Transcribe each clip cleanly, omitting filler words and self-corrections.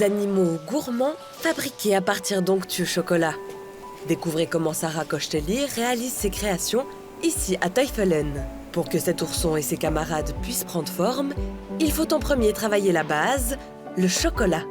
d'animaux gourmands fabriqués à partir d'onctueux chocolat. Découvrez comment Sarah Kosteli réalise ses créations ici à Teufelen. Pour que cet ourson et ses camarades puissent prendre forme, il faut en premier travailler la base, le chocolat.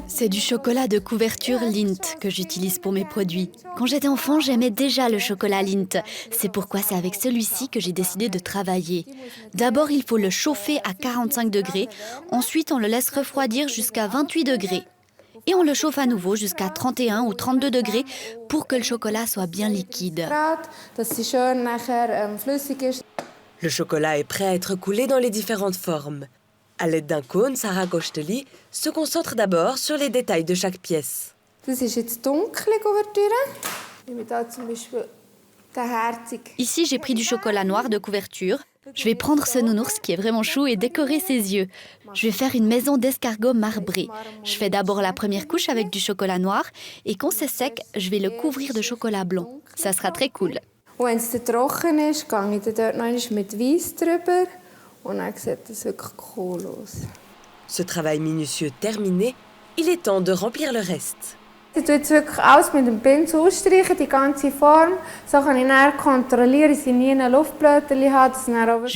C'est du chocolat de couverture Lindt que j'utilise pour mes produits. Quand j'étais enfant, j'aimais déjà le chocolat Lindt. C'est pourquoi c'est avec celui-ci que j'ai décidé de travailler. D'abord, il faut le chauffer à 45 degrés. Ensuite, on le laisse refroidir jusqu'à 28 degrés. Et on le chauffe à nouveau jusqu'à 31 ou 32 degrés pour que le chocolat soit bien liquide. Le chocolat est prêt à être coulé dans les différentes formes. À l'aide d'un cône, Sarah Kosteli se concentre d'abord sur les détails de chaque pièce. Ici, j'ai pris du chocolat noir de couverture. Je vais prendre ce nounours qui est vraiment chou et décorer ses yeux. Je vais faire une maison d'escargot marbrée. Je fais d'abord la première couche avec du chocolat noir et quand c'est sec, je vais le couvrir de chocolat blanc. Ça sera très cool. Ce travail minutieux terminé, il est temps de remplir le reste. Je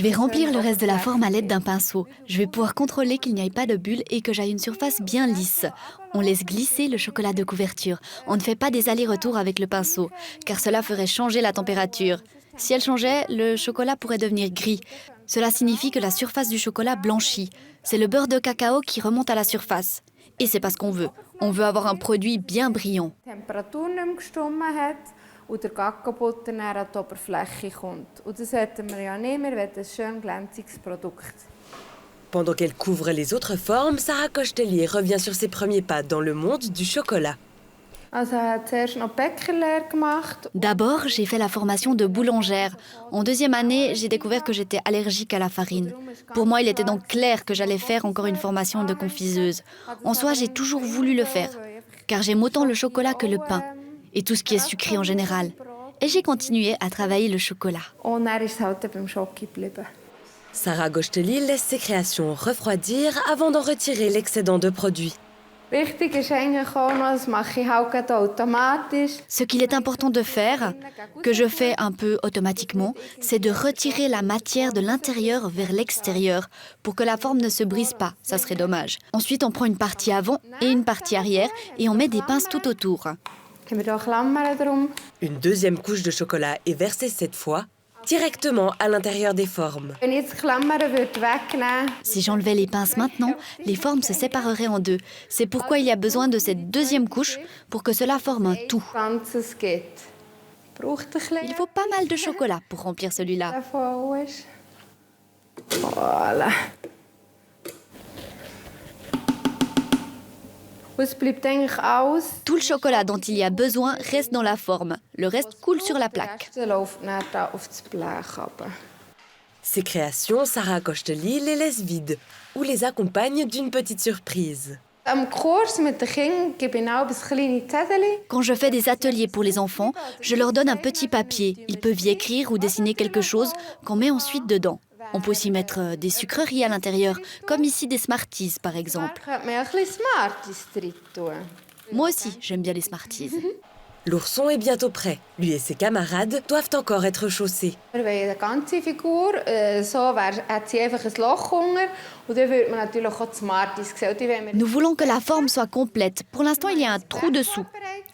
vais remplir le reste de la forme à l'aide d'un pinceau. Je vais pouvoir contrôler qu'il n'y ait pas de bulles et que j'aille une surface bien lisse. On laisse glisser le chocolat de couverture. On ne fait pas des allers-retours avec le pinceau, car cela ferait changer la température. Si elle changeait, le chocolat pourrait devenir gris. Cela signifie que la surface du chocolat blanchit. C'est le beurre de cacao qui remonte à la surface. Et c'est pas ce qu'on veut. On veut avoir un produit bien brillant. Pendant qu'elle couvre les autres formes, Sarah Kosteli revient sur ses premiers pas dans le monde du chocolat. D'abord, j'ai fait la formation de boulangère. En deuxième année, j'ai découvert que j'étais allergique à la farine. Pour moi, il était donc clair que j'allais faire encore une formation de confiseuse. En soi, j'ai toujours voulu le faire, car j'aime autant le chocolat que le pain, et tout ce qui est sucré en général. Et j'ai continué à travailler le chocolat. Sarah Kosteli laisse ses créations refroidir avant d'en retirer l'excédent de produits. Ce qu'il est important de faire, que je fais un peu automatiquement, c'est de retirer la matière de l'intérieur vers l'extérieur pour que la forme ne se brise pas, ça serait dommage. Ensuite, on prend une partie avant et une partie arrière et on met des pinces tout autour. Une deuxième couche de chocolat est versée cette fois directement à l'intérieur des formes. Si j'enlevais les pinces maintenant, les formes se sépareraient en deux. C'est pourquoi il y a besoin de cette deuxième couche pour que cela forme un tout. Il faut pas mal de chocolat pour remplir celui-là. Voilà. Tout le chocolat dont il y a besoin reste dans la forme. Le reste coule sur la plaque. Ces créations, Sarah Kosteli les laisse vides ou les accompagne d'une petite surprise. Quand je fais des ateliers pour les enfants, je leur donne un petit papier. Ils peuvent y écrire ou dessiner quelque chose qu'on met ensuite dedans. On peut aussi mettre des sucreries à l'intérieur, comme ici des Smarties par exemple. Moi aussi, j'aime bien les Smarties. L'ourson est bientôt prêt. Lui et ses camarades doivent encore être chaussés. Nous voulons que la forme soit complète. Pour l'instant, il y a un trou dessous.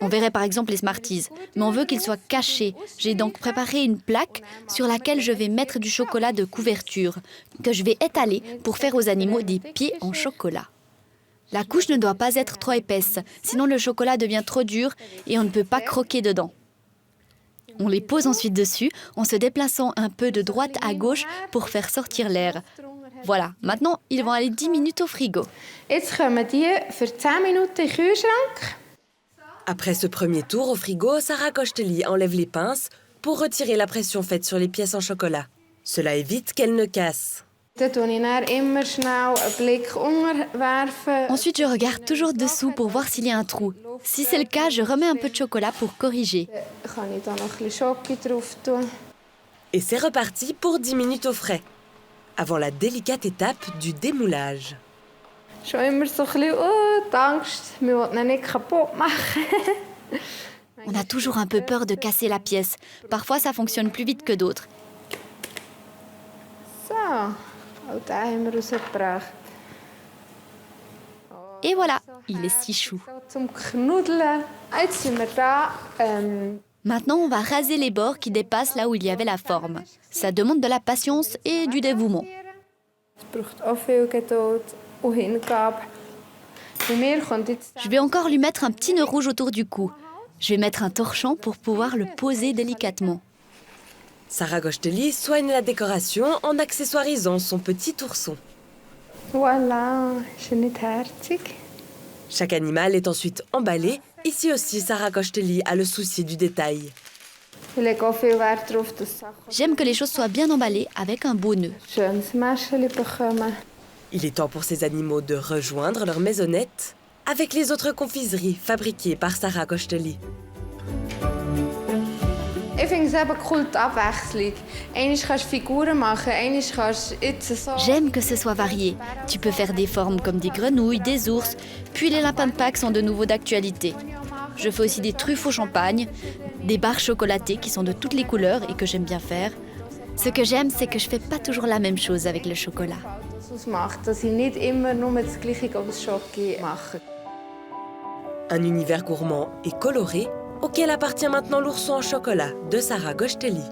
On verrait par exemple les Smarties, mais on veut qu'ils soient cachés. J'ai donc préparé une plaque sur laquelle je vais mettre du chocolat de couverture, que je vais étaler pour faire aux animaux des pieds en chocolat. La couche ne doit pas être trop épaisse, sinon le chocolat devient trop dur et on ne peut pas croquer dedans. On les pose ensuite dessus, en se déplaçant un peu de droite à gauche pour faire sortir l'air. Voilà, maintenant ils vont aller 10 minutes au frigo. Après ce premier tour au frigo, Sarah Kosteli enlève les pinces pour retirer la pression faite sur les pièces en chocolat. Cela évite qu'elles ne cassent. Ensuite, je regarde toujours dessous pour voir s'il y a un trou. Si c'est le cas, je remets un peu de chocolat pour corriger. Et c'est reparti pour 10 minutes au frais. avant la délicate étape du démoulage. Schon immer so ein bisschen, die Angst, wir wollen ihn nicht kaputt machen. On a toujours un peu peur de casser la pièce. Parfois, ça fonctionne plus vite que d'autres. So, auch den haben wir rausgebracht. Et voilà, il est si chou. So zum Knuddeln. Jetzt sind wir da. Maintenant, on va raser les bords qui dépassent là où il y avait la forme. Ça demande de la patience et du dévouement. Es braucht auch viel Geduld und Hingabe. Bei mir kommt jetzt Je vais encore lui mettre un petit nœud rouge autour du cou. Je vais mettre un torchon pour pouvoir le poser délicatement. Sarah Gosteli soigne la décoration en accessoirisant son petit ourson. Voilà, ist er nicht herzig? Chaque animal est ensuite emballé. Ici aussi, Sarah Gosteli a le souci du détail. Ich lege auch viel Wert darauf, dass Sachen J'aime que les choses soient bien emballées avec un beau nœud. ein schönes Mäschchen bekommen. Il est temps pour ces animaux de rejoindre leur maisonnette avec les autres confiseries fabriquées par Sarah Gosteli. Ich finde es eben cool, die Abwechslung. Einmal kannst du Figuren machen, einmal kannst du jetzt so... J'aime que ce soit varié. Tu peux faire des formes comme des grenouilles, des ours, puis les lapins de Pâques sont de nouveau d'actualité. Je fais aussi des truffes au champagne, des barres chocolatées qui sont de toutes les couleurs et que j'aime bien faire. Ce que j'aime, c'est que je fais pas toujours la même chose avec le chocolat. Ausmacht, dass ich nicht immer nur das Gleiche aus Schoki mache. Un univers gourmand et coloré auquel appartient maintenant l'ourson en chocolat de Sarah Gosteli.